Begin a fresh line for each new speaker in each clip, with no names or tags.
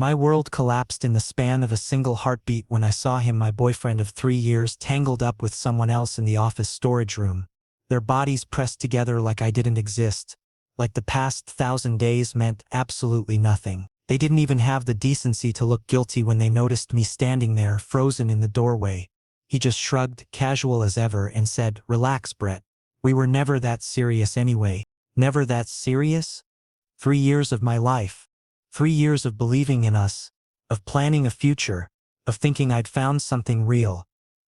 My world collapsed in the span of a single heartbeat when I saw him, my boyfriend of 3 years, tangled up with someone else in the office storage room. Their bodies pressed together like I didn't exist, like the past 1,000 days meant absolutely nothing. They didn't even have the decency to look guilty when they noticed me standing there, frozen in the doorway. He just shrugged, casual as ever, and said, "Relax, Brett. We were never that serious anyway." Never that serious? 3 years of my life. 3 years of believing in us, of planning a future, of thinking I'd found something real.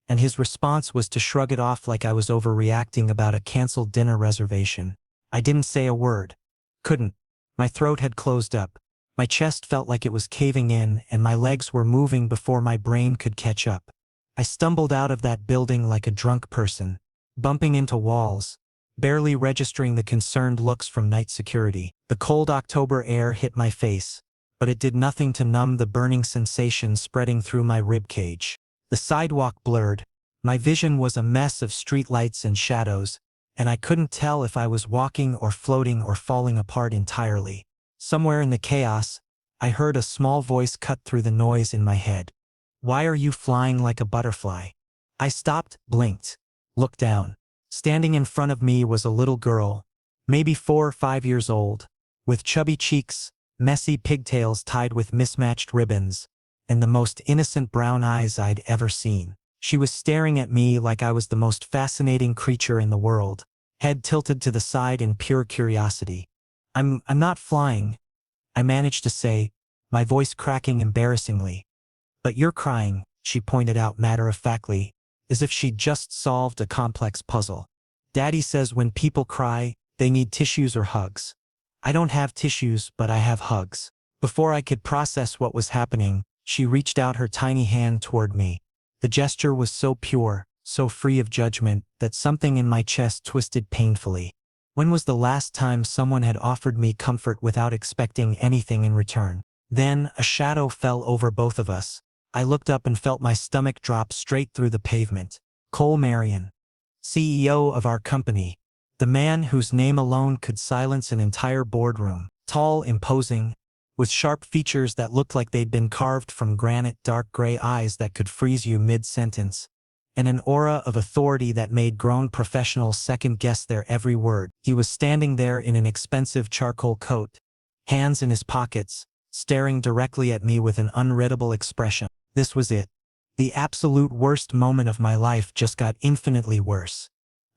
And his response was to shrug it off like I was overreacting about a canceled dinner reservation. I didn't say a word. Couldn't. My throat had closed up. My chest felt like it was caving in, and my legs were moving before my brain could catch up. I stumbled out of that building like a drunk person, bumping into walls, barely registering the concerned looks from night security. The cold October air hit my face, but it did nothing to numb the burning sensation spreading through my ribcage. The sidewalk blurred. My vision was a mess of streetlights and shadows, and I couldn't tell if I was walking or floating or falling apart entirely. Somewhere in the chaos, I heard a small voice cut through the noise in my head. "Why are you flying like a butterfly?" I stopped, blinked, looked down. Standing in front of me was a little girl, maybe 4 or 5 years old, with chubby cheeks, messy pigtails tied with mismatched ribbons, and the most innocent brown eyes I'd ever seen. She was staring at me like I was the most fascinating creature in the world, head tilted to the side in pure curiosity. I'm not flying," I managed to say, my voice cracking embarrassingly. "But you're crying," she pointed out matter-of-factly, as if she'd just solved a complex puzzle. "Daddy says when people cry, they need tissues or hugs. I don't have tissues, but I have hugs." Before I could process what was happening, she reached out her tiny hand toward me. The gesture was so pure, so free of judgment, that something in my chest twisted painfully. When was the last time someone had offered me comfort without expecting anything in return? Then, a shadow fell over both of us. I looked up and felt my stomach drop straight through the pavement. Cole Marion, CEO of our company. The man whose name alone could silence an entire boardroom. Tall, imposing, with sharp features that looked like they'd been carved from granite, dark gray eyes that could freeze you mid-sentence, and an aura of authority that made grown professionals second-guess their every word. He was standing there in an expensive charcoal coat, hands in his pockets, staring directly at me with an unreadable expression. This was it. The absolute worst moment of my life just got infinitely worse.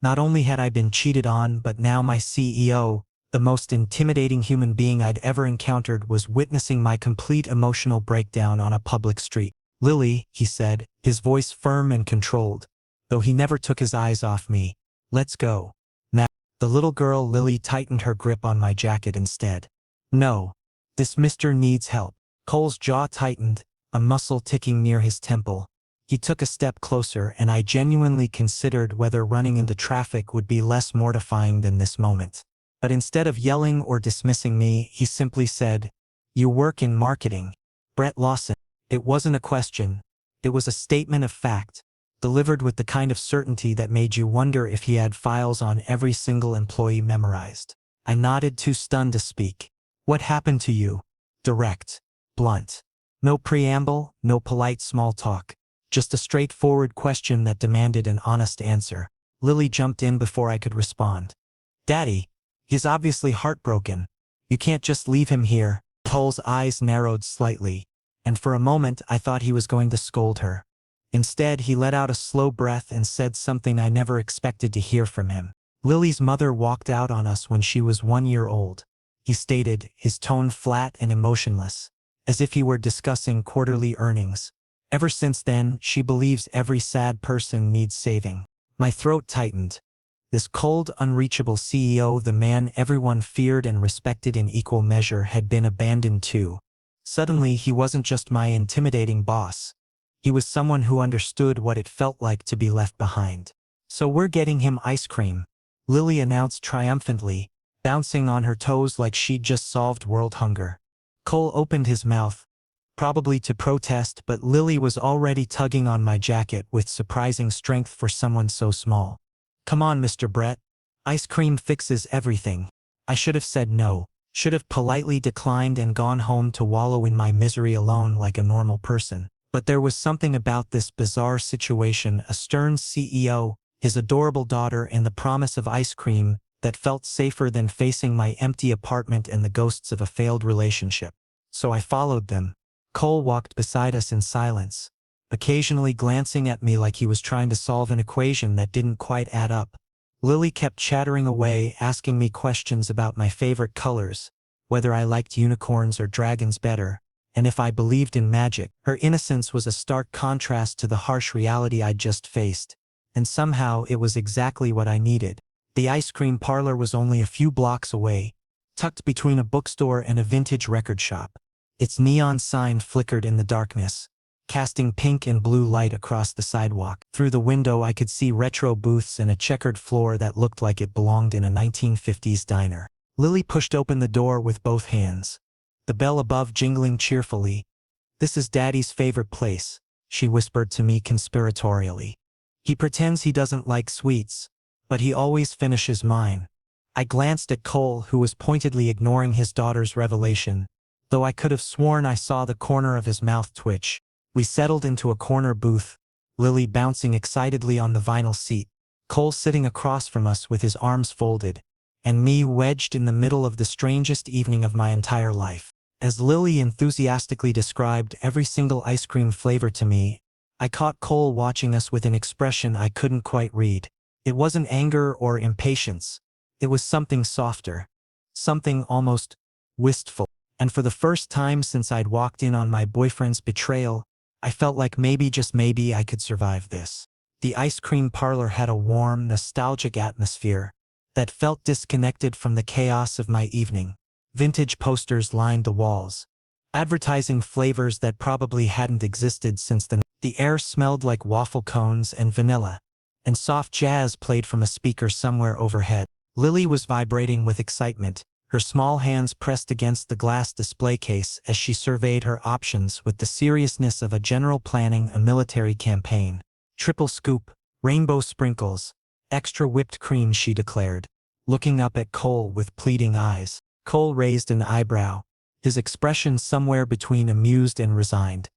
Not only had I been cheated on, but now my CEO, the most intimidating human being I'd ever encountered, was witnessing my complete emotional breakdown on a public street. "Lily," he said, his voice firm and controlled, though he never took his eyes off me. "Let's go. Now." The little girl Lily tightened her grip on my jacket instead. "No. This mister needs help." Cole's jaw tightened, a muscle ticking near his temple. He took a step closer, and I genuinely considered whether running into traffic would be less mortifying than this moment. But instead of yelling or dismissing me, he simply said, "You work in marketing, Brett Lawson." It wasn't a question. It was a statement of fact, delivered with the kind of certainty that made you wonder if he had files on every single employee memorized. I nodded, too stunned to speak. "What happened to you?" Direct. Blunt. No preamble, no polite small talk. Just a straightforward question that demanded an honest answer. Lily jumped in before I could respond. "Daddy, he's obviously heartbroken. You can't just leave him here." Cole's eyes narrowed slightly, and for a moment I thought he was going to scold her. Instead, he let out a slow breath and said something I never expected to hear from him. "Lily's mother walked out on us when she was 1 year old," he stated, his tone flat and emotionless, as if he were discussing quarterly earnings. "Ever since then, she believes every sad person needs saving." My throat tightened. This cold, unreachable CEO, the man everyone feared and respected in equal measure, had been abandoned too. Suddenly, he wasn't just my intimidating boss. He was someone who understood what it felt like to be left behind. "So we're getting him ice cream," Lily announced triumphantly, bouncing on her toes like she'd just solved world hunger. Cole opened his mouth, probably to protest, but Lily was already tugging on my jacket with surprising strength for someone so small. "Come on, Mr. Brett. Ice cream fixes everything." I should have said no. Should have politely declined and gone home to wallow in my misery alone like a normal person. But there was something about this bizarre situation, a stern CEO, his adorable daughter, and the promise of ice cream, that felt safer than facing my empty apartment and the ghosts of a failed relationship. So I followed them. Cole walked beside us in silence, occasionally glancing at me like he was trying to solve an equation that didn't quite add up. Lily kept chattering away, asking me questions about my favorite colors, whether I liked unicorns or dragons better, and if I believed in magic. Her innocence was a stark contrast to the harsh reality I'd just faced, and somehow it was exactly what I needed. The ice cream parlor was only a few blocks away, tucked between a bookstore and a vintage record shop. Its neon sign flickered in the darkness, casting pink and blue light across the sidewalk. Through the window I could see retro booths and a checkered floor that looked like it belonged in a 1950s diner. Lily pushed open the door with both hands, the bell above jingling cheerfully. "This is Daddy's favorite place," she whispered to me conspiratorially. "He pretends he doesn't like sweets, but he always finishes mine." I glanced at Cole, who was pointedly ignoring his daughter's revelation, though I could have sworn I saw the corner of his mouth twitch. We settled into a corner booth, Lily bouncing excitedly on the vinyl seat, Cole sitting across from us with his arms folded, and me wedged in the middle of the strangest evening of my entire life. As Lily enthusiastically described every single ice cream flavor to me, I caught Cole watching us with an expression I couldn't quite read. It wasn't anger or impatience. It was something softer, something almost wistful. And for the first time since I'd walked in on my boyfriend's betrayal, I felt like maybe, just maybe, I could survive this. The ice cream parlor had a warm, nostalgic atmosphere that felt disconnected from the chaos of my evening. Vintage posters lined the walls, advertising flavors that probably hadn't existed since then. The air smelled like waffle cones and vanilla, and soft jazz played from a speaker somewhere overhead. Lily was vibrating with excitement, her small hands pressed against the glass display case as she surveyed her options with the seriousness of a general planning a military campaign. "Triple scoop, rainbow sprinkles, extra whipped cream," she declared, looking up at Cole with pleading eyes. Cole raised an eyebrow, his expression somewhere between amused and resigned.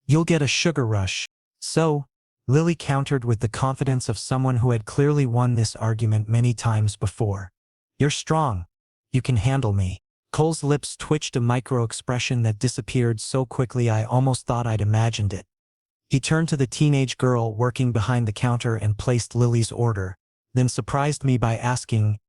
"You'll get a sugar rush." "So," Lily countered with the confidence of someone who had clearly won this argument many times before. "You're strong. You can handle me." Cole's lips twitched a micro-expression that disappeared so quickly I almost thought I'd imagined it. He turned to the teenage girl working behind the counter and placed Lily's order, then surprised me by asking,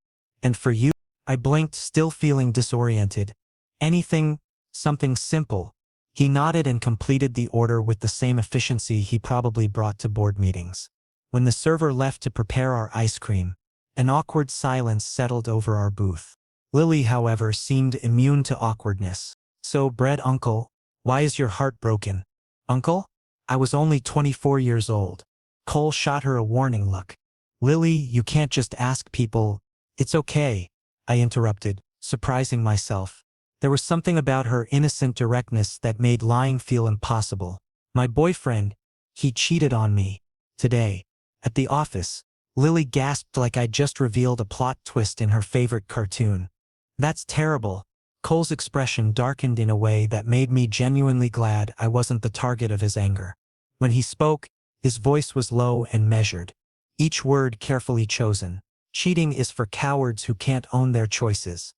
"And for you?" I blinked, still feeling disoriented. "Anything, something simple." He nodded and completed the order with the same efficiency he probably brought to board meetings. When the server left to prepare our ice cream, an awkward silence settled over our booth. Lily, however, seemed immune to awkwardness. "So, Bread Uncle, why is your heart broken?" "Uncle? I was only 24 years old." Cole shot her a warning look. "Lily, you can't just ask people." "It's okay," I interrupted, surprising myself. There was something about her innocent directness that made lying feel impossible. "My boyfriend, he cheated on me. Today. At the office." Lily gasped like I'd just revealed a plot twist in her favorite cartoon. "That's terrible." Cole's expression darkened in a way that made me genuinely glad I wasn't the target of his anger. When he spoke, his voice was low and measured, each word carefully chosen. "Cheating is for cowards who can't own their choices."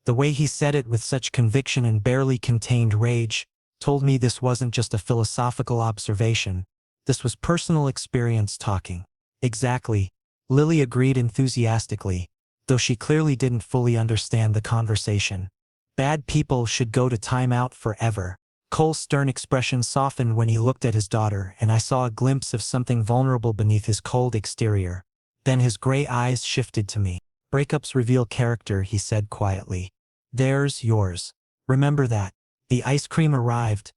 The way he said it with such conviction and barely contained rage told me this wasn't just a philosophical observation. This was personal experience talking. "Exactly," Lily agreed enthusiastically, though she clearly didn't fully understand the conversation. "Bad people should go to timeout forever." Cole's stern expression softened when he looked at his daughter, and I saw a glimpse of something vulnerable beneath his cold exterior. Then his gray eyes shifted to me. "Breakups reveal character," he said quietly. "There's yours. Remember that." The ice cream arrived,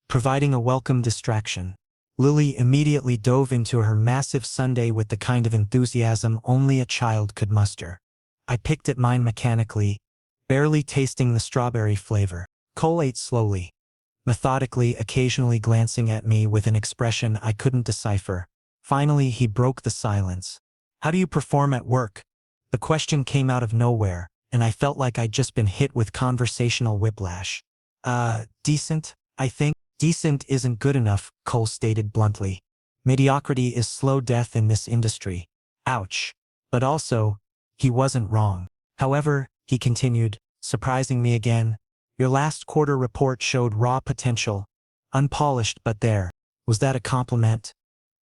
providing a welcome distraction. Lily immediately dove into her massive sundae with the kind of enthusiasm only a child could muster. I picked at mine mechanically, barely tasting the strawberry flavor. Cole ate slowly, methodically, occasionally glancing at me with an expression I couldn't decipher. Finally, he broke the silence. "How do you perform at work?" The question came out of nowhere, and I felt like I'd just been hit with conversational whiplash. Decent, I think. Decent isn't good enough, Cole stated bluntly. Mediocrity is slow death in this industry. Ouch. But also, he wasn't wrong. However, he continued, surprising me again, your last quarter report showed raw potential. Unpolished but there. Was that a compliment?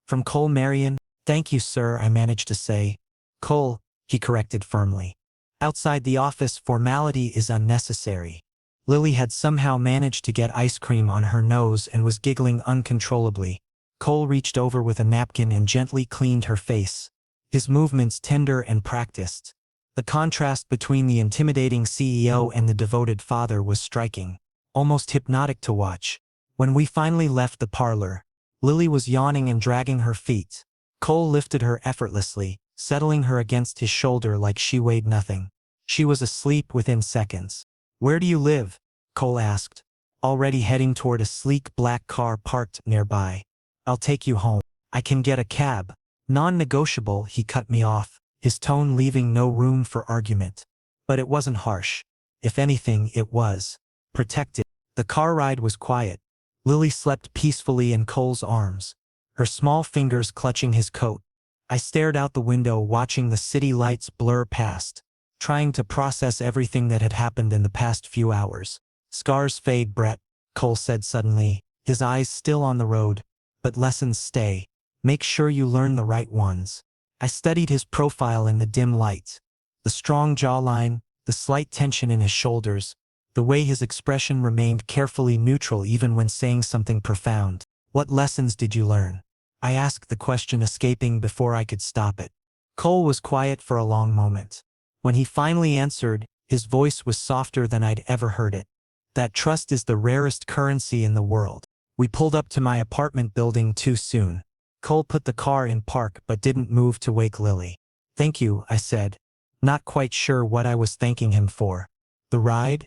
From Cole Marion? Thank you, sir, I managed to say. Cole, he corrected firmly. Outside the office, formality is unnecessary. Lily had somehow managed to get ice cream on her nose and was giggling uncontrollably. Cole reached over with a napkin and gently cleaned her face. His movements tender and practiced. The contrast between the intimidating CEO and the devoted father was striking, almost hypnotic to watch. When we finally left the parlor, Lily was yawning and dragging her feet. Cole lifted her effortlessly, settling her against his shoulder like she weighed nothing. She was asleep within seconds. Where do you live? Cole asked, already heading toward a sleek black car parked nearby. I'll take you home. I can get a cab. Non-negotiable, he cut me off, his tone leaving no room for argument. But it wasn't harsh. If anything, it was protected. The car ride was quiet. Lily slept peacefully in Cole's arms, her small fingers clutching his coat. I stared out the window watching the city lights blur past, trying to process everything that had happened in the past few hours. Scars fade, Brett, Cole said suddenly, his eyes still on the road. But lessons stay. Make sure you learn the right ones. I studied his profile in the dim light. The strong jawline, the slight tension in his shoulders, the way his expression remained carefully neutral even when saying something profound. What lessons did you learn? I asked, the question escaping before I could stop it. Cole was quiet for a long moment. When he finally answered, his voice was softer than I'd ever heard it. That trust is the rarest currency in the world. We pulled up to my apartment building too soon. Cole put the car in park but didn't move to wake Lily. Thank you, I said, not quite sure what I was thanking him for. The ride?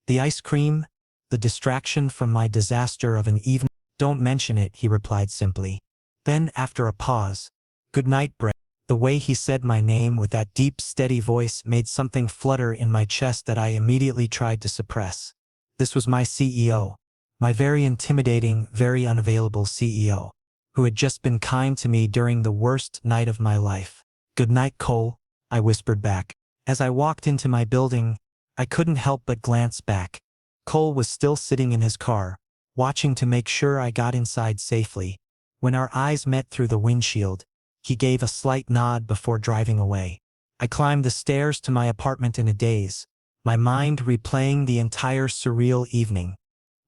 The ice cream? The distraction from my disaster of an evening? Don't mention it, he replied simply. Then, after a pause, good night, Brett. The way he said my name with that deep, steady voice made something flutter in my chest that I immediately tried to suppress. This was my CEO. My very intimidating, very unavailable CEO, who had just been kind to me during the worst night of my life. Good night, Cole, I whispered back. As I walked into my building, I couldn't help but glance back. Cole was still sitting in his car, watching to make sure I got inside safely. When our eyes met through the windshield, he gave a slight nod before driving away. I climbed the stairs to my apartment in a daze, my mind replaying the entire surreal evening.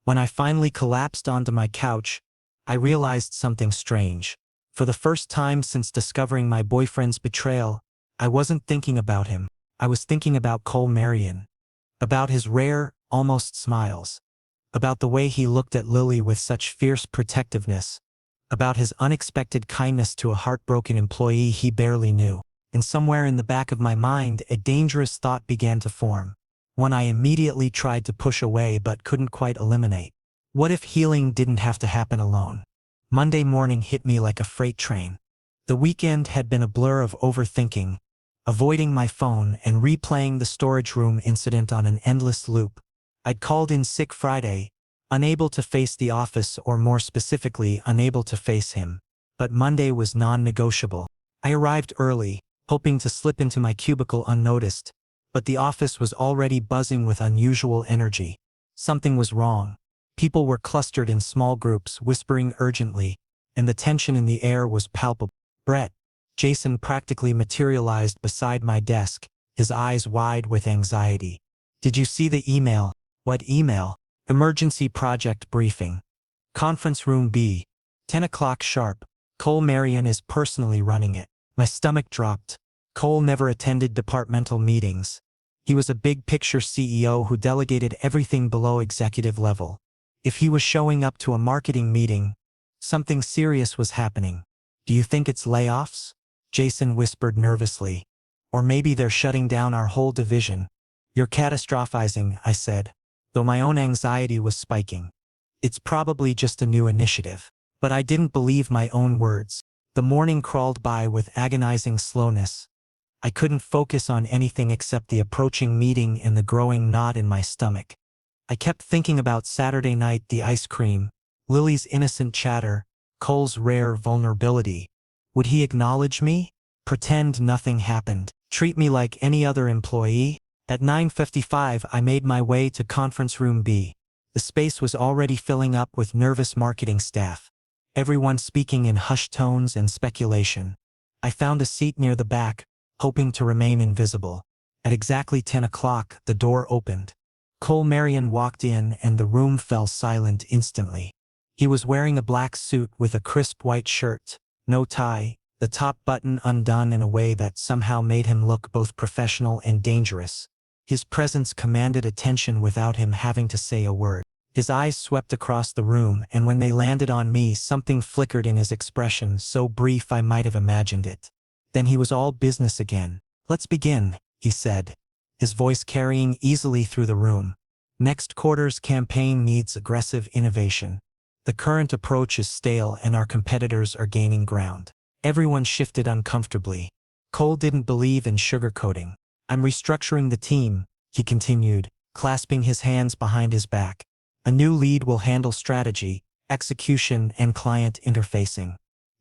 When I finally collapsed onto my couch, I realized something strange. For the first time since discovering my boyfriend's betrayal, I wasn't thinking about him. I was thinking about Cole Marion. About his rare, almost smiles. About the way he looked at Lily with such fierce protectiveness. About his unexpected kindness to a heartbroken employee he barely knew. And somewhere in the back of my mind, a dangerous thought began to form. One I immediately tried to push away but couldn't quite eliminate. What if healing didn't have to happen alone? Monday morning hit me like a freight train. The weekend had been a blur of overthinking, avoiding my phone and replaying the storage room incident on an endless loop. I'd called in sick Friday, unable to face the office, or more specifically, unable to face him. But Monday was non-negotiable. I arrived early, hoping to slip into my cubicle unnoticed, but the office was already buzzing with unusual energy. Something was wrong. People were clustered in small groups, whispering urgently, and the tension in the air was palpable. Brett, Jason practically materialized beside my desk, his eyes wide with anxiety. Did you see the email? What email? Emergency project briefing. Conference room B. 10 o'clock sharp. Cole Marion is personally running it. My stomach dropped. Cole never attended departmental meetings. He was a big-picture CEO who delegated everything below executive level. If he was showing up to a marketing meeting, something serious was happening. Do you think it's layoffs? Jason whispered nervously. Or maybe they're shutting down our whole division. You're catastrophizing, I said, though my own anxiety was spiking. It's probably just a new initiative. But I didn't believe my own words. The morning crawled by with agonizing slowness. I couldn't focus on anything except the approaching meeting and the growing knot in my stomach. I kept thinking about Saturday night, the ice cream, Lily's innocent chatter, Cole's rare vulnerability. Would he acknowledge me? Pretend nothing happened? Treat me like any other employee? At 9:55, I made my way to conference room B. The space was already filling up with nervous marketing staff, everyone speaking in hushed tones and speculation. I found a seat near the back, hoping to remain invisible. At exactly 10 o'clock, the door opened. Cole Marion walked in and the room fell silent instantly. He was wearing a black suit with a crisp white shirt, no tie, the top button undone in a way that somehow made him look both professional and dangerous. His presence commanded attention without him having to say a word. His eyes swept across the room, and when they landed on me, something flickered in his expression, so brief I might have imagined it. Then he was all business again. "Let's begin," he said, his voice carrying easily through the room. "Next quarter's campaign needs aggressive innovation. The current approach is stale and our competitors are gaining ground." Everyone shifted uncomfortably. Cole didn't believe in sugarcoating. "I'm restructuring the team," he continued, clasping his hands behind his back. "A new lead will handle strategy, execution, and client interfacing.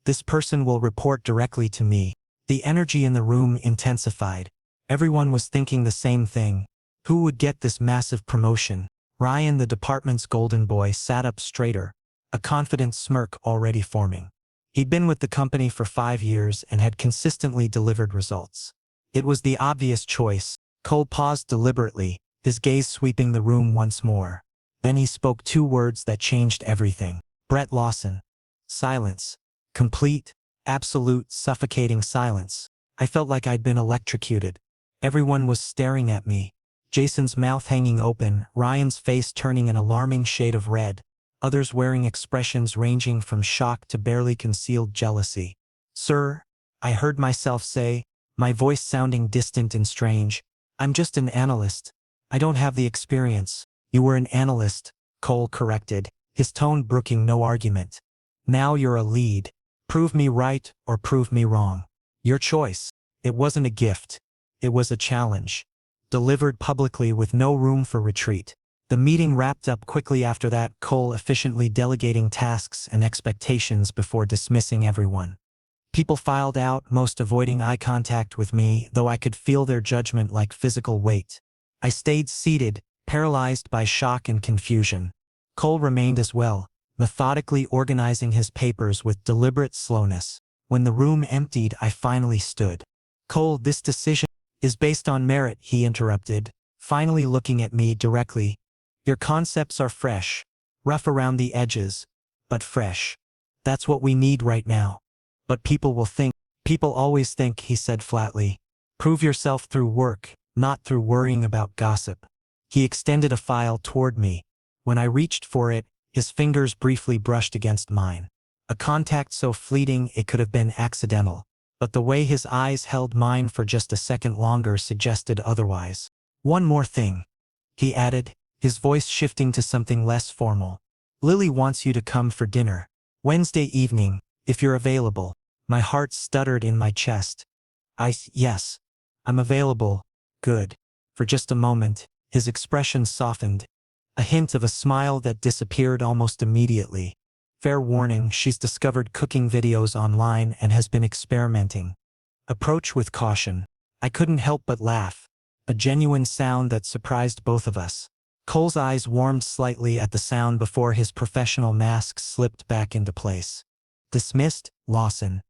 This person will report directly to me." The energy in the room intensified. Everyone was thinking the same thing. Who would get this massive promotion? Ryan, the department's golden boy, sat up straighter, a confident smirk already forming. He'd been with the company for 5 years and had consistently delivered results. It was the obvious choice. Cole paused deliberately, his gaze sweeping the room once more. Then he spoke 2 words that changed everything. "Brett Lawson." Silence. Complete, absolute, suffocating silence. I felt like I'd been electrocuted. Everyone was staring at me. Jason's mouth hanging open, Ryan's face turning an alarming shade of red. Others wearing expressions ranging from shock to barely concealed jealousy. "Sir," I heard myself say, my voice sounding distant and strange, "I'm just an analyst. I don't have the experience." "You were an analyst," Cole corrected, his tone brooking no argument. "Now you're a lead. Prove me right or prove me wrong. Your choice." It wasn't a gift. It was a challenge. Delivered publicly with no room for retreat. The meeting wrapped up quickly after that, Cole efficiently delegating tasks and expectations before dismissing everyone. People filed out, most avoiding eye contact with me, though I could feel their judgment like physical weight. I stayed seated, paralyzed by shock and confusion. Cole remained as well, methodically organizing his papers with deliberate slowness. When the room emptied, I finally stood. "Cole, this decision is based on merit," he interrupted, finally looking at me directly. "Your concepts are fresh, rough around the edges, but fresh. That's what we need right now. But people will think." "People always think," he said flatly. "Prove yourself through work, not through worrying about gossip." He extended a file toward me. When I reached for it, his fingers briefly brushed against mine. A contact so fleeting it could have been accidental. But the way his eyes held mine for just a second longer suggested otherwise. "One more thing," he added, his voice shifting to something less formal. "Lily wants you to come for dinner. Wednesday evening, if you're available." My heart stuttered in my chest. Yes. I'm available." "Good." For just a moment, his expression softened. A hint of a smile that disappeared almost immediately. "Fair warning, she's discovered cooking videos online and has been experimenting. Approach with caution." I couldn't help but laugh. A genuine sound that surprised both of us. Cole's eyes warmed slightly at the sound before his professional mask slipped back into place. "Dismissed, Lawson."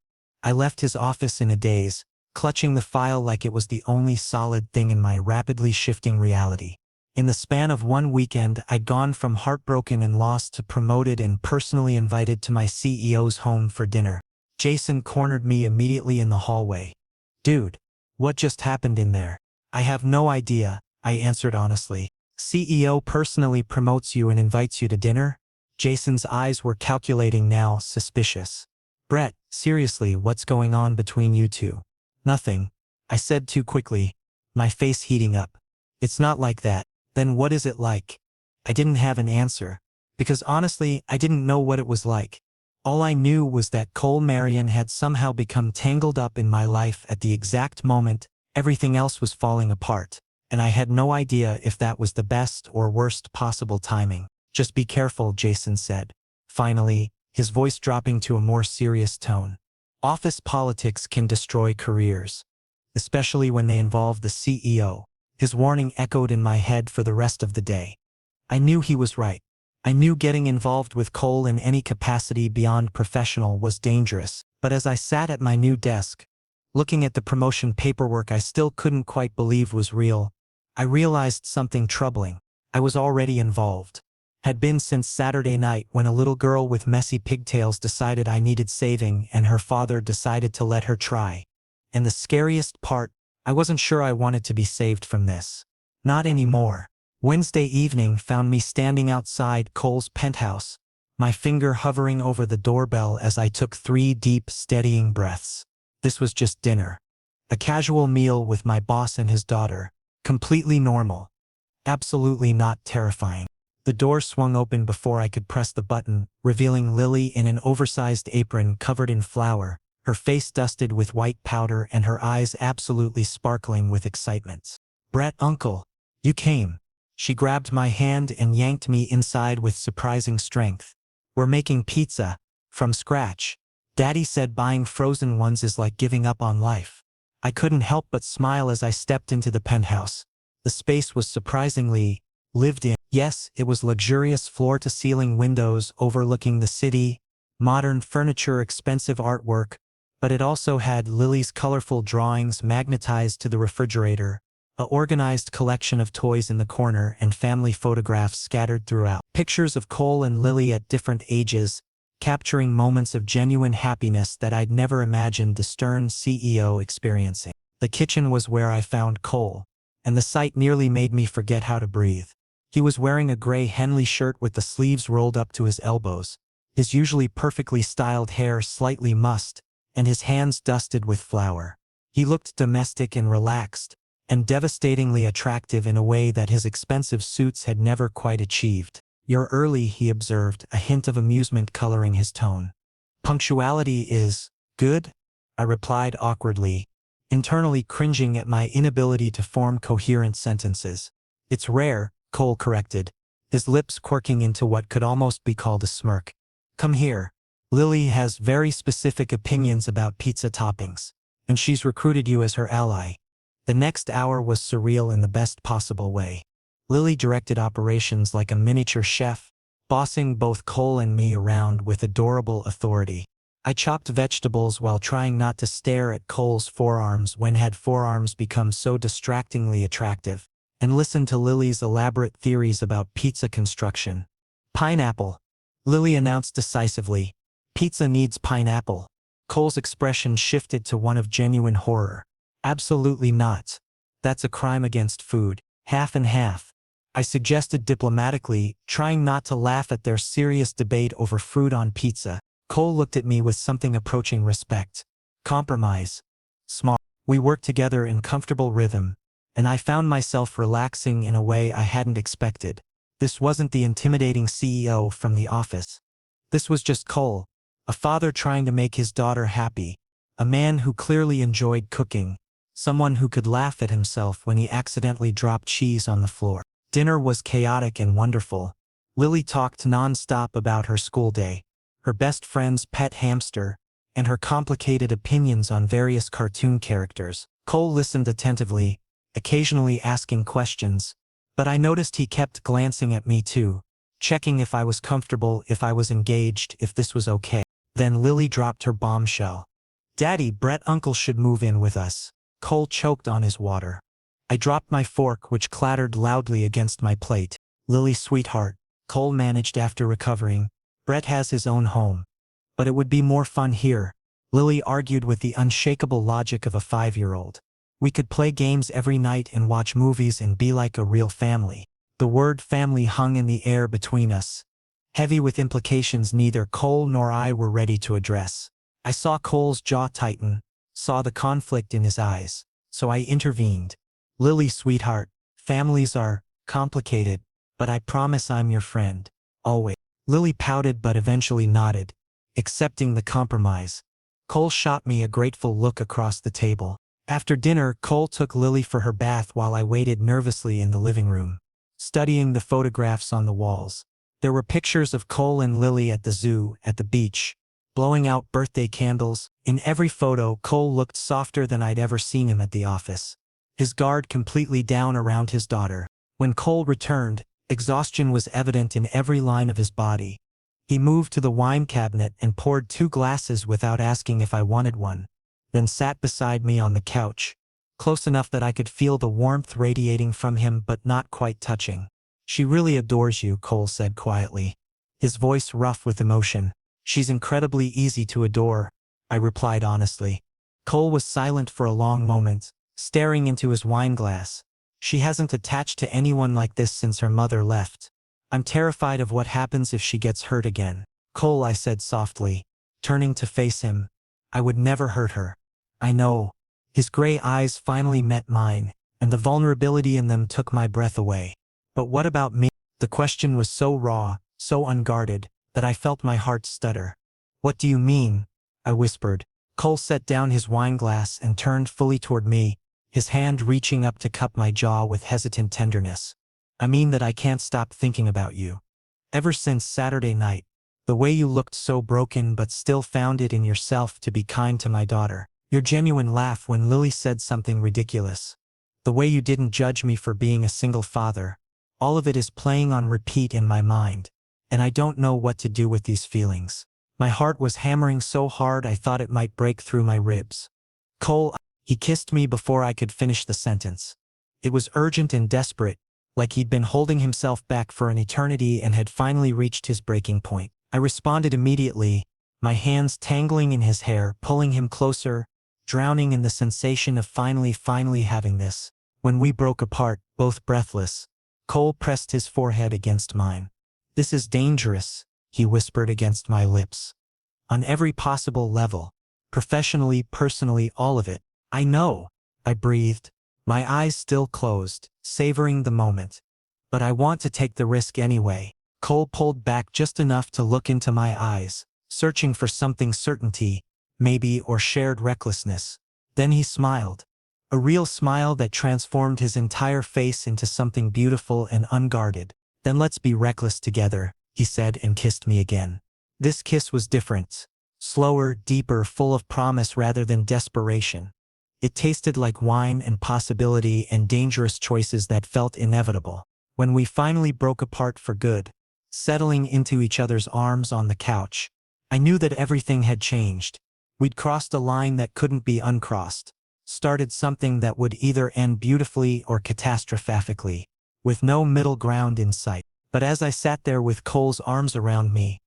I left his office in a daze, clutching the file like it was the only solid thing in my rapidly shifting reality. In the span of 1 weekend, I'd gone from heartbroken and lost to promoted and personally invited to my CEO's home for dinner. Jason cornered me immediately in the hallway. "Dude, what just happened in there?" "I have no idea," I answered honestly. "CEO personally promotes you and invites you to dinner?" Jason's eyes were calculating now, suspicious. "Brett, seriously, what's going on between you two?" "Nothing," I said too quickly, my face heating up. "It's not like that." "Then what is it like?" I didn't have an answer, because honestly, I didn't know what it was like. All I knew was that Cole Marion had somehow become tangled up in my life at the exact moment Everything else was falling apart, and I had no idea if that was the best or worst possible timing. Just be careful, Jason said. Finally, his voice dropping to a more serious tone. Office politics can destroy careers, especially when they involve the CEO. His warning echoed in my head for the rest of the day. I knew he was right. I knew getting involved with Cole in any capacity beyond professional was dangerous, but as I sat at my new desk, looking at the promotion paperwork I still couldn't quite believe was real, I realized something troubling. I was already involved. Had been since Saturday night when a little girl with messy pigtails decided I needed saving and her father decided to let her try. And the scariest part, I wasn't sure I wanted to be saved from this. Not anymore. Wednesday evening found me standing outside Cole's penthouse, my finger hovering over the doorbell as I took 3 deep, steadying breaths. This was just dinner. A casual meal with my boss and his daughter. Completely normal. Absolutely not terrifying. The door swung open before I could press the button, revealing Lily in an oversized apron covered in flour, her face dusted with white powder and her eyes absolutely sparkling with excitement. "Brett, uncle, you came." She grabbed my hand and yanked me inside with surprising strength. "We're making pizza. From scratch. Daddy said buying frozen ones is like giving up on life." I couldn't help but smile as I stepped into the penthouse. The space was surprisingly lived in. Yes, it was luxurious floor-to-ceiling windows overlooking the city, modern furniture, expensive artwork, but it also had Lily's colorful drawings magnetized to the refrigerator, a organized collection of toys in the corner, and family photographs scattered throughout. Pictures of Cole and Lily at different ages, capturing moments of genuine happiness that I'd never imagined the stern CEO experiencing. The kitchen was where I found Cole, and the sight nearly made me forget how to breathe. He was wearing a gray Henley shirt with the sleeves rolled up to his elbows, his usually perfectly styled hair slightly mussed, and his hands dusted with flour. He looked domestic and relaxed, and devastatingly attractive in a way that his expensive suits had never quite achieved. "You're early," he observed, a hint of amusement coloring his tone. "Punctuality is good?" I replied awkwardly, internally cringing at my inability to form coherent sentences. "It's rare," Cole corrected, his lips quirking into what could almost be called a smirk. "Come here. Lily has very specific opinions about pizza toppings, and she's recruited you as her ally." The next hour was surreal in the best possible way. Lily directed operations like a miniature chef, bossing both Cole and me around with adorable authority. I chopped vegetables while trying not to stare at Cole's forearms when had forearms become so distractingly attractive, and listened to Lily's elaborate theories about pizza construction. "Pineapple," Lily announced decisively. "Pizza needs pineapple." Cole's expression shifted to one of genuine horror. "Absolutely not. That's a crime against food. Half and half." I suggested diplomatically, trying not to laugh at their serious debate over fruit on pizza. Cole looked at me with something approaching respect. "Compromise. Smart." We worked together in comfortable rhythm, and I found myself relaxing in a way I hadn't expected. This wasn't the intimidating CEO from the office. This was just Cole, a father trying to make his daughter happy, a man who clearly enjoyed cooking, someone who could laugh at himself when he accidentally dropped cheese on the floor. Dinner was chaotic and wonderful. Lily talked non-stop about her school day, her best friend's pet hamster, and her complicated opinions on various cartoon characters. Cole listened attentively, occasionally asking questions, but I noticed he kept glancing at me too, checking if I was comfortable, if I was engaged, if this was okay. Then Lily dropped her bombshell. "Daddy, Brett uncle should move in with us." Cole choked on his water. I dropped my fork, which clattered loudly against my plate. "Lily, sweetheart," Cole managed after recovering, "Brett has his own home. But it would be more fun here." Lily argued with the unshakable logic of a 5-year-old. "We could play games every night and watch movies and be like a real family." The word family hung in the air between us, heavy with implications neither Cole nor I were ready to address. I saw Cole's jaw tighten, saw the conflict in his eyes, so I intervened. "Lily, sweetheart, families are complicated, but I promise I'm your friend. Always." Lily pouted but eventually nodded, accepting the compromise. Cole shot me a grateful look across the table. After dinner, Cole took Lily for her bath while I waited nervously in the living room, studying the photographs on the walls. There were pictures of Cole and Lily at the zoo, at the beach, blowing out birthday candles. In every photo, Cole looked softer than I'd ever seen him at the office, his guard completely down around his daughter. When Cole returned, exhaustion was evident in every line of his body. He moved to the wine cabinet and poured 2 glasses without asking if I wanted one, then sat beside me on the couch, close enough that I could feel the warmth radiating from him but not quite touching. "She really adores you," Cole said quietly, his voice rough with emotion. "She's incredibly easy to adore," I replied honestly. Cole was silent for a long moment, staring into his wine glass. "She hasn't attached to anyone like this since her mother left. I'm terrified of what happens if she gets hurt again." "Cole," I said softly, turning to face him, "I would never hurt her." "I know." His gray eyes finally met mine, and the vulnerability in them took my breath away. "But what about me?" The question was so raw, so unguarded, that I felt my heart stutter. "What do you mean?" I whispered. Cole set down his wine glass and turned fully toward me, his hand reaching up to cup my jaw with hesitant tenderness. "I mean that I can't stop thinking about you. Ever since Saturday night, the way you looked so broken but still found it in yourself to be kind to my daughter. Your genuine laugh when Lily said something ridiculous. The way you didn't judge me for being a single father. All of it is playing on repeat in my mind, and I don't know what to do with these feelings." My heart was hammering so hard I thought it might break through my ribs. "Cole," he kissed me before I could finish the sentence. It was urgent and desperate, like he'd been holding himself back for an eternity and had finally reached his breaking point. I responded immediately, my hands tangling in his hair, pulling him closer, drowning in the sensation of finally having this. When we broke apart, both breathless, Cole pressed his forehead against mine. "This is dangerous," he whispered against my lips. "On every possible level. Professionally, personally, all of it." "I know," I breathed, my eyes still closed, savoring the moment. "But I want to take the risk anyway." Cole pulled back just enough to look into my eyes, searching for something certainty, maybe, or shared recklessness. Then he smiled. A real smile that transformed his entire face into something beautiful and unguarded. "Then let's be reckless together," he said and kissed me again. This kiss was different. Slower, deeper, full of promise rather than desperation. It tasted like wine and possibility and dangerous choices that felt inevitable. When we finally broke apart for good, settling into each other's arms on the couch, I knew that everything had changed. We'd crossed a line that couldn't be uncrossed, started something that would either end beautifully or catastrophically, with no middle ground in sight. But as I sat there with Cole's arms around me,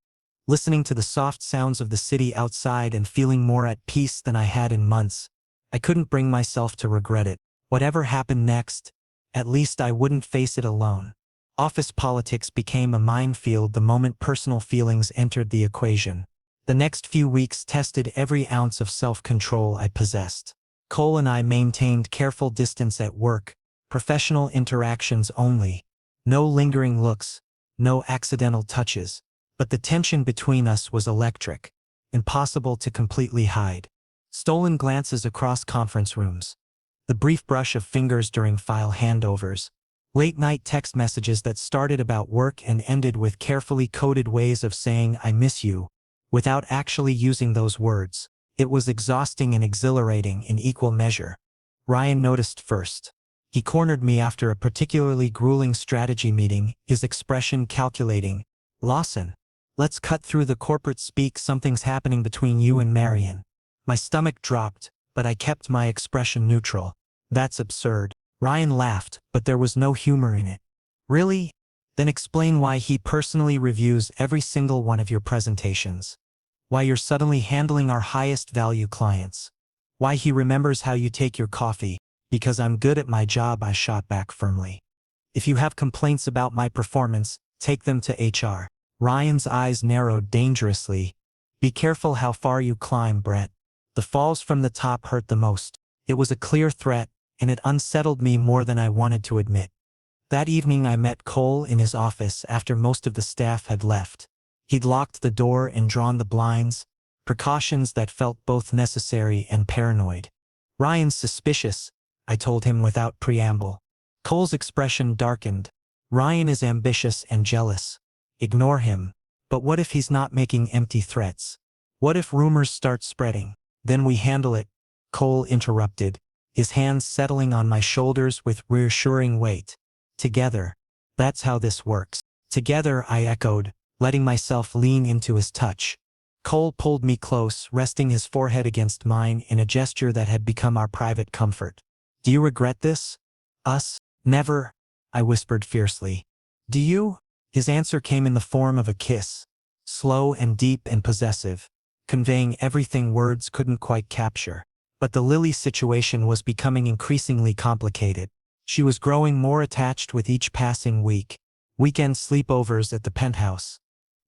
listening to the soft sounds of the city outside and feeling more at peace than I had in months, I couldn't bring myself to regret it. Whatever happened next, at least I wouldn't face it alone. Office politics became a minefield the moment personal feelings entered the equation. The next few weeks tested every ounce of self-control I possessed. Cole and I maintained careful distance at work, professional interactions only. No lingering looks, no accidental touches. But the tension between us was electric, impossible to completely hide. Stolen glances across conference rooms, the brief brush of fingers during file handovers, late-night text messages that started about work and ended with carefully coded ways of saying "I miss you," without actually using those words. It was exhausting and exhilarating in equal measure. Ryan noticed first. He cornered me after a particularly grueling strategy meeting, his expression calculating. "Lawson, let's cut through the corporate speak, something's happening between you and Marion." My stomach dropped, but I kept my expression neutral. "That's absurd." Ryan laughed, but there was no humor in it. "Really? Then explain why he personally reviews every single one of your presentations. Why you're suddenly handling our highest value clients. Why he remembers how you take your coffee." "Because I'm good at my job," I shot back firmly. "If you have complaints about my performance, take them to HR. Ryan's eyes narrowed dangerously. "Be careful how far you climb, Brett. The falls from the top hurt the most." It was a clear threat, and it unsettled me more than I wanted to admit. That evening I met Cole in his office after most of the staff had left. He'd locked the door and drawn the blinds, precautions that felt both necessary and paranoid. Ryan's suspicious, I told him without preamble. Cole's expression darkened. Ryan is ambitious and jealous. Ignore him. But what if he's not making empty threats? What if rumors start spreading? Then we handle it, Cole interrupted, his hands settling on my shoulders with reassuring weight. Together. That's how this works. Together, I echoed, letting myself lean into his touch. Cole pulled me close, resting his forehead against mine in a gesture that had become our private comfort. Do you regret this? Us? Never, I whispered fiercely. Do you? His answer came in the form of a kiss. Slow and deep and possessive, conveying everything words couldn't quite capture. But the Lily situation was becoming increasingly complicated. She was growing more attached with each passing week. Weekend sleepovers at the penthouse.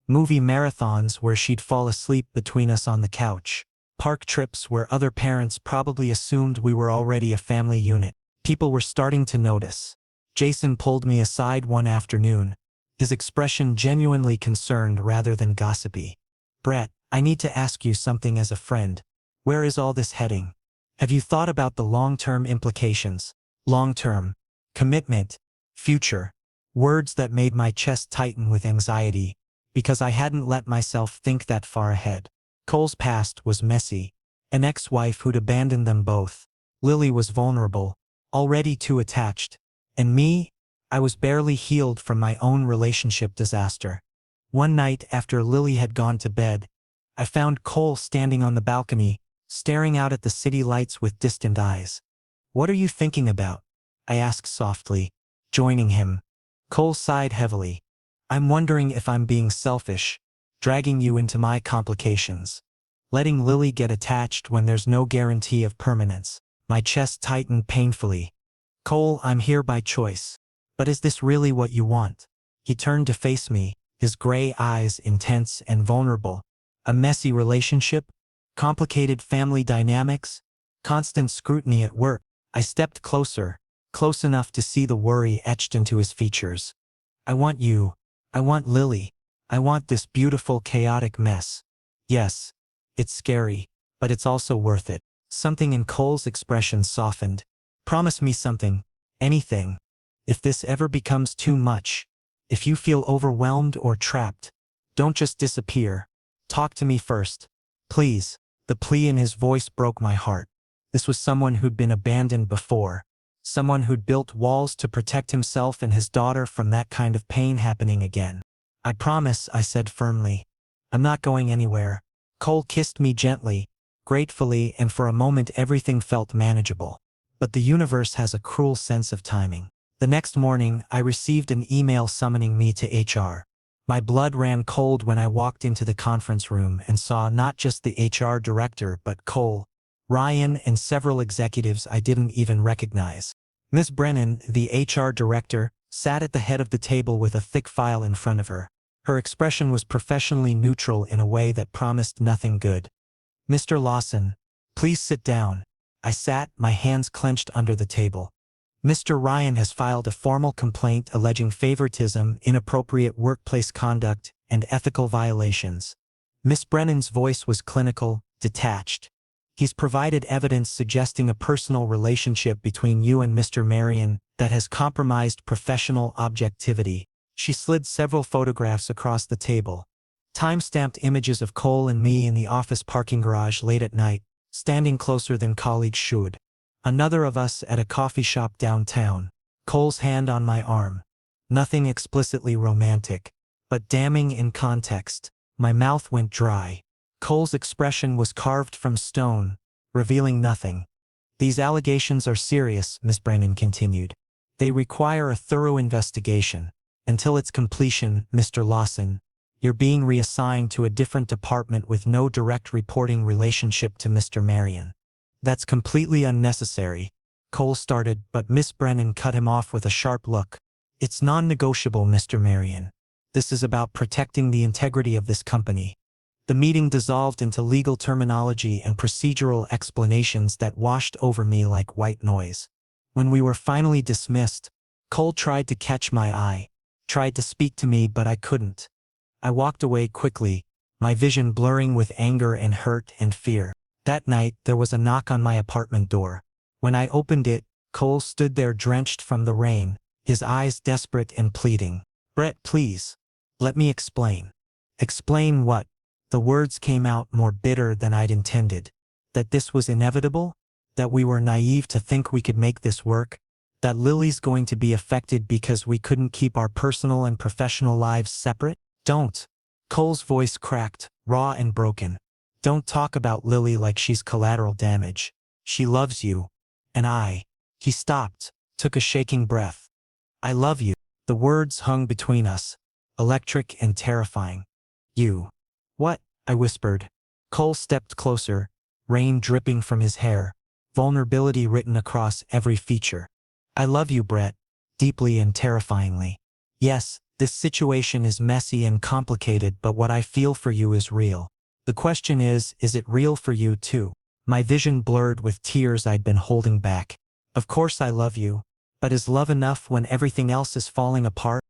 Movie marathons where she'd fall asleep between us on the couch. Park trips where other parents probably assumed we were already a family unit. People were starting to notice. Jason pulled me aside one afternoon, his expression genuinely concerned rather than gossipy. Brett, I need to ask you something as a friend. Where is all this heading? Have you thought about the long-term implications? Long-term. Commitment. Future. Words that made my chest tighten with anxiety, because I hadn't let myself think that far ahead. Cole's past was messy. An ex-wife who'd abandoned them both. Lily was vulnerable, already too attached. And me? I was barely healed from my own relationship disaster. One night after Lily had gone to bed, I found Cole standing on the balcony, staring out at the city lights with distant eyes. What are you thinking about? I asked softly, joining him. Cole sighed heavily. I'm wondering if I'm being selfish, dragging you into my complications. Letting Lily get attached when there's no guarantee of permanence. My chest tightened painfully. Cole, I'm here by choice. But is this really what you want? He turned to face me, his gray eyes intense and vulnerable. A messy relationship? Complicated family dynamics? Constant scrutiny at work? I stepped closer, close enough to see the worry etched into his features. I want you. I want Lily. I want this beautiful, chaotic mess. Yes, it's scary, but it's also worth it. Something in Cole's expression softened. Promise me something. Anything. If this ever becomes too much, if you feel overwhelmed or trapped, don't just disappear. Talk to me first. Please. The plea in his voice broke my heart. This was someone who'd been abandoned before. Someone who'd built walls to protect himself and his daughter from that kind of pain happening again. I promise, I said firmly. I'm not going anywhere. Cole kissed me gently, gratefully, and for a moment everything felt manageable. But the universe has a cruel sense of timing. The next morning, I received an email summoning me to HR. My blood ran cold when I walked into the conference room and saw not just the HR director but Cole, Ryan, and several executives I didn't even recognize. Ms. Brennan, the HR director, sat at the head of the table with a thick file in front of her. Her expression was professionally neutral in a way that promised nothing good. Mr. Lawson, please sit down. I sat, my hands clenched under the table. Mr. Ryan has filed a formal complaint alleging favoritism, inappropriate workplace conduct, and ethical violations. Miss Brennan's voice was clinical, detached. He's provided evidence suggesting a personal relationship between you and Mr. Marion that has compromised professional objectivity. She slid several photographs across the table. Time-stamped images of Cole and me in the office parking garage late at night, standing closer than colleagues should. Another of us at a coffee shop downtown. Cole's hand on my arm. Nothing explicitly romantic, but damning in context. My mouth went dry. Cole's expression was carved from stone, revealing nothing. These allegations are serious, Miss Brennan continued. They require a thorough investigation. Until its completion, Mr. Lawson, you're being reassigned to a different department with no direct reporting relationship to Mr. Marion. That's completely unnecessary, Cole started, but Miss Brennan cut him off with a sharp look. It's non-negotiable, Mr. Marion. This is about protecting the integrity of this company. The meeting dissolved into legal terminology and procedural explanations that washed over me like white noise. When we were finally dismissed, Cole tried to catch my eye, tried to speak to me, but I couldn't. I walked away quickly, my vision blurring with anger and hurt and fear. That night, there was a knock on my apartment door. When I opened it, Cole stood there drenched from the rain, his eyes desperate and pleading. "Brett, please. Let me explain." "Explain what?" The words came out more bitter than I'd intended. That this was inevitable? That we were naive to think we could make this work? That Lily's going to be affected because we couldn't keep our personal and professional lives separate? "Don't." Cole's voice cracked, raw and broken. "Don't talk about Lily like she's collateral damage. She loves you. And I." He stopped, took a shaking breath. "I love you." The words hung between us, electric and terrifying. "You." "What?" I whispered. Cole stepped closer, rain dripping from his hair, vulnerability written across every feature. "I love you, Brett. Deeply and terrifyingly. Yes, this situation is messy and complicated, but what I feel for you is real. The question is it real for you too?" My vision blurred with tears I'd been holding back. "Of course I love you. But is love enough when everything else is falling apart?"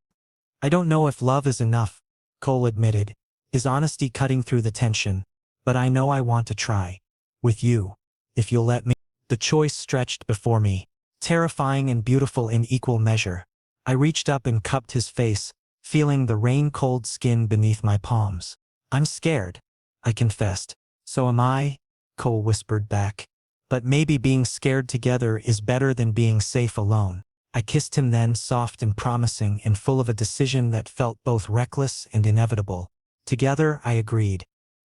"I don't know if love is enough," Cole admitted, his honesty cutting through the tension. "But I know I want to try. With you. If you'll let me." The choice stretched before me, terrifying and beautiful in equal measure. I reached up and cupped his face, feeling the rain-cold skin beneath my palms. "I'm scared," I confessed. "So am I," Cole whispered back. "But maybe being scared together is better than being safe alone." I kissed him then, soft and promising and full of a decision that felt both reckless and inevitable. Together, I agreed.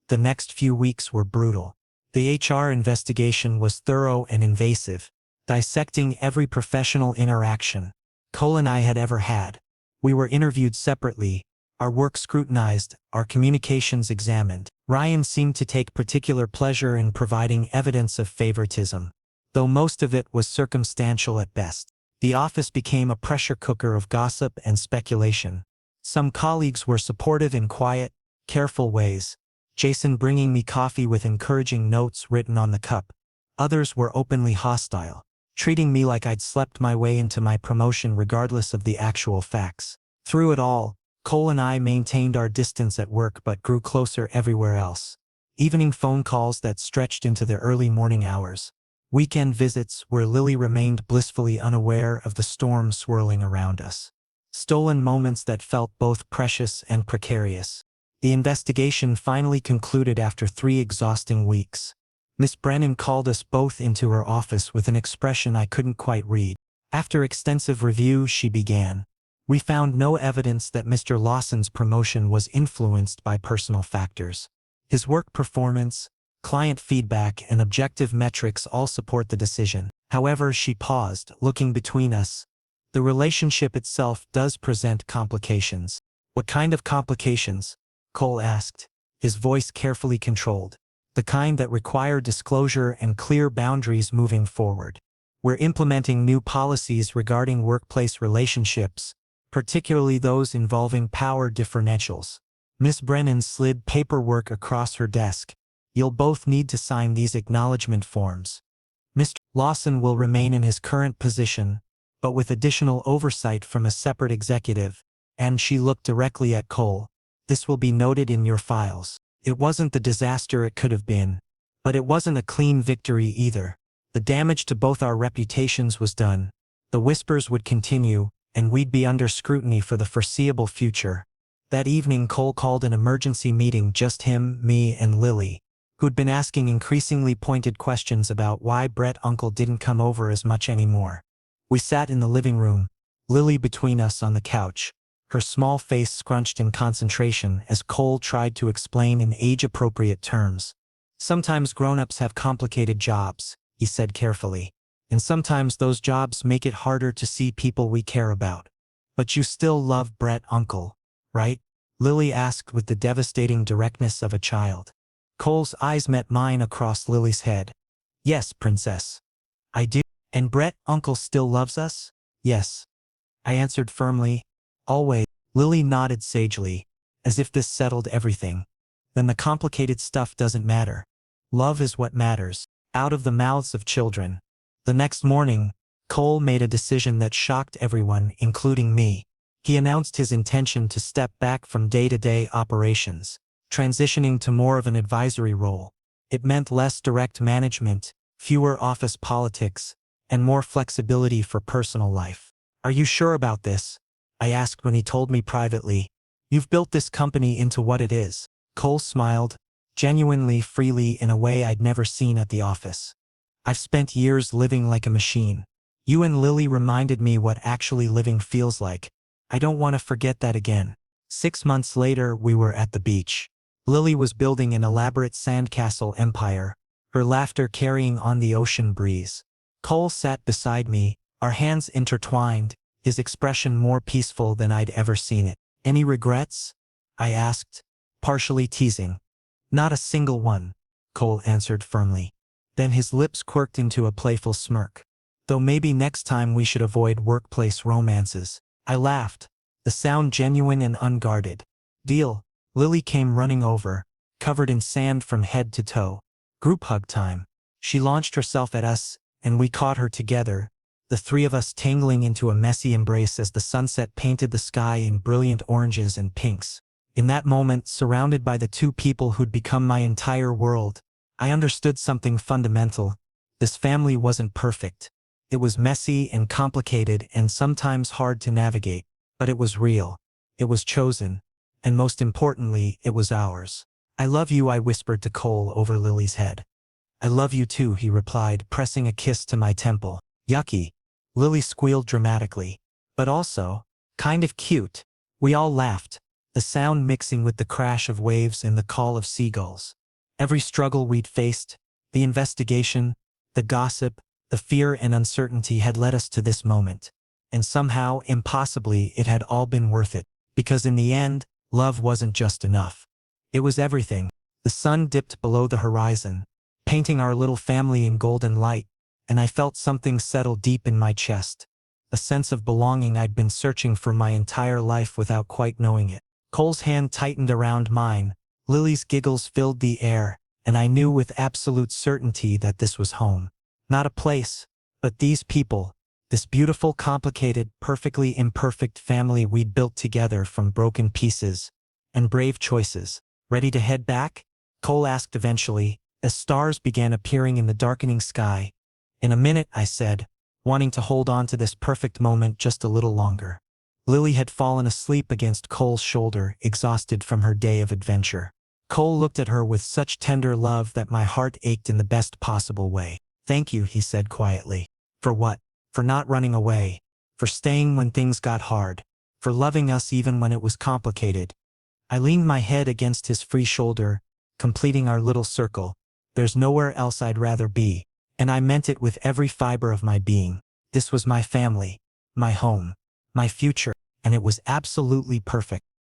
The next few weeks were brutal. The HR investigation was thorough and invasive, dissecting every professional interaction Cole and I had ever had. We were interviewed separately, our work scrutinized, our communications examined. Ryan seemed to take particular pleasure in providing evidence of favoritism, though most of it was circumstantial at best. The office became a pressure cooker of gossip and speculation. Some colleagues were supportive in quiet, careful ways, Jason bringing me coffee with encouraging notes written on the cup. Others were openly hostile, treating me like I'd slept my way into my promotion regardless of the actual facts. Through it all, Cole and I maintained our distance at work but grew closer everywhere else. Evening phone calls that stretched into the early morning hours. Weekend visits where Lily remained blissfully unaware of the storm swirling around us. Stolen moments that felt both precious and precarious. The investigation finally concluded after 3 exhausting weeks. Miss Brennan called us both into her office with an expression I couldn't quite read. After extensive review, she began. "We found no evidence that Mr. Lawson's promotion was influenced by personal factors. His work performance, client feedback, and objective metrics all support the decision." However, she paused, looking between us. "The relationship itself does present complications." "What kind of complications?" Cole asked, his voice carefully controlled. "The kind that require disclosure and clear boundaries moving forward. We're implementing new policies regarding workplace relationships, particularly those involving power differentials." Miss Brennan slid paperwork across her desk. "You'll both need to sign these acknowledgement forms. Mr. Lawson will remain in his current position, but with additional oversight from a separate executive," and she looked directly at Cole. "This will be noted in your files." It wasn't the disaster it could have been, but it wasn't a clean victory either. The damage to both our reputations was done. The whispers would continue, and we'd be under scrutiny for the foreseeable future. That evening, Cole called an emergency meeting, just him, me, and Lily, who'd been asking increasingly pointed questions about why Brett's uncle didn't come over as much anymore. We sat in the living room, Lily between us on the couch, her small face scrunched in concentration as Cole tried to explain in age-appropriate terms. "Sometimes grown-ups have complicated jobs," he said carefully, "and sometimes those jobs make it harder to see people we care about. But you still love Brett's uncle, right?" Lily asked with the devastating directness of a child. Cole's eyes met mine across Lily's head. "Yes, princess. I do." "And Brett's uncle still loves us?" "Yes," I answered firmly. "Always." Lily nodded sagely, as if this settled everything. "Then the complicated stuff doesn't matter. Love is what matters." Out of the mouths of children. The next morning, Cole made a decision that shocked everyone, including me. He announced his intention to step back from day-to-day operations, transitioning to more of an advisory role. It meant less direct management, fewer office politics, and more flexibility for personal life. Are you sure about this? I asked when he told me privately. You've built this company into what it is. Cole smiled, genuinely freely in a way I'd never seen at the office. I've spent years living like a machine. You and Lily reminded me what actually living feels like. I don't want to forget that again. 6 months later, we were at the beach. Lily was building an elaborate sandcastle empire, her laughter carrying on the ocean breeze. Cole sat beside me, our hands intertwined, his expression more peaceful than I'd ever seen it. Any regrets? I asked, partially teasing. Not a single one, Cole answered firmly. Then his lips quirked into a playful smirk. Though maybe next time we should avoid workplace romances. I laughed, the sound genuine and unguarded. Deal. Lily came running over, covered in sand from head to toe. Group hug time. She launched herself at us, and we caught her together, the three of us tangling into a messy embrace as the sunset painted the sky in brilliant oranges and pinks. In that moment, surrounded by the two people who'd become my entire world, I understood something fundamental. This family wasn't perfect. It was messy and complicated and sometimes hard to navigate, but it was real. It was chosen. And most importantly, it was ours. I love you, I whispered to Cole over Lily's head. I love you too, he replied, pressing a kiss to my temple. Yucky. Lily squealed dramatically. But also, kind of cute. We all laughed, the sound mixing with the crash of waves and the call of seagulls. Every struggle we'd faced, the investigation, the gossip, the fear and uncertainty had led us to this moment. And somehow, impossibly, it had all been worth it. Because in the end, love wasn't just enough. It was everything. The sun dipped below the horizon, painting our little family in golden light, and I felt something settle deep in my chest. A sense of belonging I'd been searching for my entire life without quite knowing it. Cole's hand tightened around mine, Lily's giggles filled the air, and I knew with absolute certainty that this was home. Not a place, but these people. This beautiful, complicated, perfectly imperfect family we'd built together from broken pieces and brave choices. Ready to head back? Cole asked eventually, as stars began appearing in the darkening sky. In a minute, I said, wanting to hold on to this perfect moment just a little longer. Lily had fallen asleep against Cole's shoulder, exhausted from her day of adventure. Cole looked at her with such tender love that my heart ached in the best possible way. Thank you, he said quietly. For what? For not running away, for staying when things got hard, for loving us even when it was complicated. I leaned my head against his free shoulder, completing our little circle. There's nowhere else I'd rather be. And I meant it with every fiber of my being. This was my family, my home, my future, and it was absolutely perfect.